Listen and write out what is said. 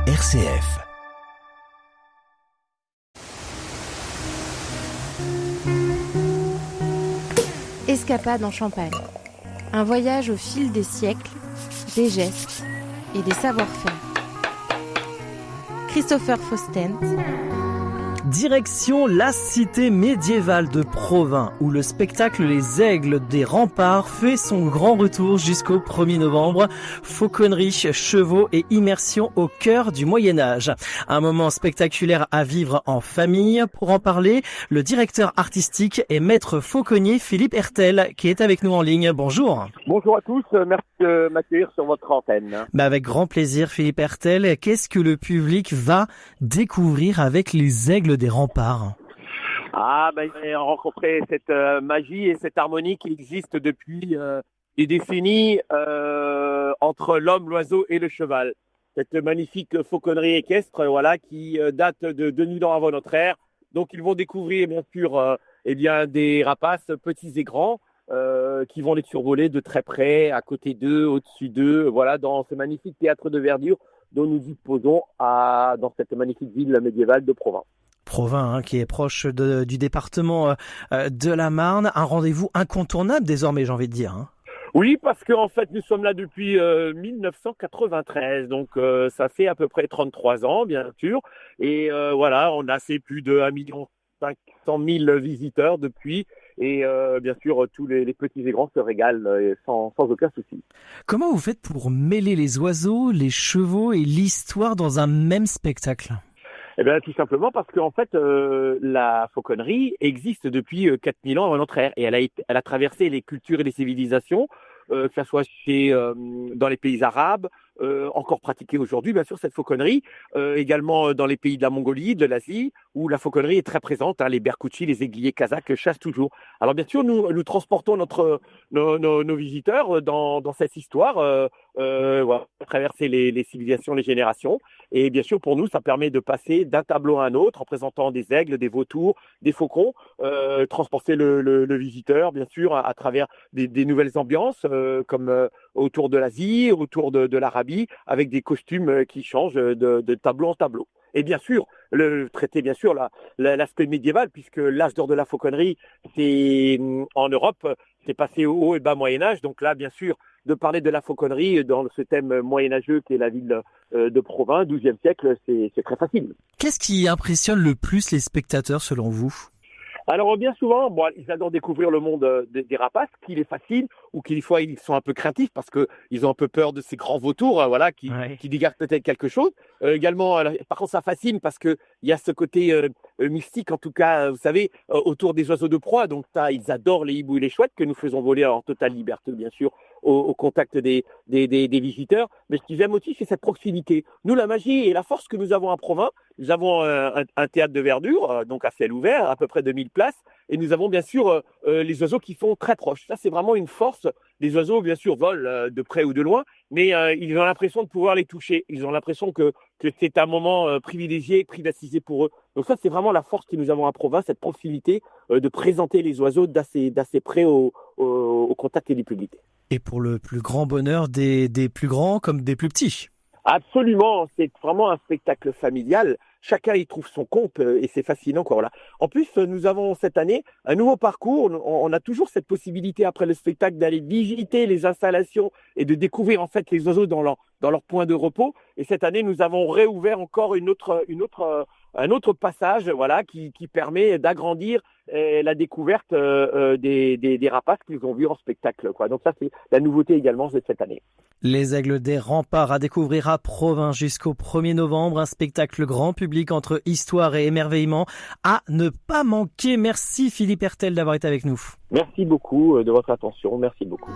RCF. Escapade en Champagne. Un voyage au fil des siècles, des gestes et des savoir-faire. Christopher Faustent. Direction la cité médiévale de Provins, où le spectacle Les Aigles des Remparts fait son grand retour jusqu'au 1er novembre. Fauconnerie, chevaux et immersion au cœur du Moyen-Âge. Un moment spectaculaire à vivre en famille. Pour en parler, le directeur artistique et maître fauconnier Philippe Hertel, qui est avec nous en ligne. Bonjour. Bonjour à tous, merci de m'accueillir sur votre antenne. Avec grand plaisir, Philippe Hertel. Qu'est-ce que le public va découvrir avec Les Aigles des Remparts? J'ai rencontré cette magie et cette harmonie qui existe depuis des décennies entre l'homme, l'oiseau et le cheval. Cette magnifique fauconnerie équestre, qui date de 2000 ans avant notre ère. Donc ils vont découvrir bien sûr des rapaces petits et grands qui vont les survoler de très près, à côté d'eux, au-dessus d'eux, dans ce magnifique théâtre de verdure dont nous disposons dans cette magnifique ville médiévale de Provins. Provins, qui est proche du département de la Marne. Un rendez-vous incontournable désormais, j'ai envie de dire. Oui, parce qu'en fait, nous sommes là depuis 1993, donc ça fait à peu près 33 ans, bien sûr. Et on a fait plus de 1,5 million visiteurs depuis. Et bien sûr, tous les petits et grands se régalent sans aucun souci. Comment vous faites pour mêler les oiseaux, les chevaux et l'histoire dans un même spectacle ? Eh bien, tout simplement parce qu'en fait, la fauconnerie existe depuis 4000 ans avant notre ère. Et elle a traversé les cultures et les civilisations, que ce soit dans les pays arabes, encore pratiquée aujourd'hui, bien sûr, cette fauconnerie, également dans les pays de la Mongolie, de l'Asie, où la fauconnerie est très présente. Les berkoutchis, les aiguillés kazakhs chassent toujours. Alors bien sûr, nous transportons nos visiteurs dans cette histoire, traverser les civilisations, les générations. Et bien sûr, pour nous, ça permet de passer d'un tableau à un autre en présentant des aigles, des vautours, des faucons, transporter le visiteur, bien sûr, à travers des nouvelles ambiances, comme autour de l'Asie, autour de l'Arabie, avec des costumes qui changent de tableau en tableau. Et bien sûr, traiter bien sûr l'aspect médiéval, puisque l'âge d'or de la fauconnerie, en Europe, c'est passé au haut et bas Moyen-Âge. Donc là, bien sûr, de parler de la fauconnerie dans ce thème moyenâgeux qui est la ville de Provins, 12e siècle, c'est très facile. Qu'est-ce qui impressionne le plus les spectateurs selon vous ? Alors bien souvent, ils adorent découvrir le monde des rapaces, qui les fascine, ou qui des fois ils sont un peu craintifs parce que ils ont un peu peur de ces grands vautours, qui dégagent peut-être quelque chose. Également, par contre, ça fascine parce que il y a ce côté mystique, en tout cas, vous savez, autour des oiseaux de proie. Donc ils adorent les hiboux et les chouettes que nous faisons voler en totale liberté, bien sûr, au contact des visiteurs. Mais ce qu'ils aiment aussi, c'est cette proximité. Nous, la magie et la force que nous avons à Provins, nous avons un théâtre de verdure, donc à ciel ouvert, à peu près 2000 places, et nous avons bien sûr les oiseaux qui sont très proches. Ça, c'est vraiment une force. Les oiseaux, bien sûr, volent de près ou de loin, mais ils ont l'impression de pouvoir les toucher. Ils ont l'impression que c'est un moment privilégié, privatisé pour eux. Donc ça, c'est vraiment la force que nous avons à Provins, cette proximité de présenter les oiseaux d'assez près au contact du public. Et pour le plus grand bonheur des plus grands comme des plus petits. Absolument, c'est vraiment un spectacle familial. Chacun y trouve son compte et c'est fascinant. En plus, nous avons cette année un nouveau parcours. On a toujours cette possibilité après le spectacle d'aller visiter les installations et de découvrir en fait les oiseaux dans leur point de repos. Et cette année, nous avons réouvert encore un autre passage, qui permet d'agrandir la découverte des rapaces qu'ils ont vus en spectacle, Donc ça, c'est la nouveauté également de cette année. Les Aigles des Remparts à découvrir à Provins jusqu'au 1er novembre. Un spectacle grand public entre histoire et émerveillement à ne pas manquer. Merci Philippe Hertel d'avoir été avec nous. Merci beaucoup de votre attention. Merci beaucoup.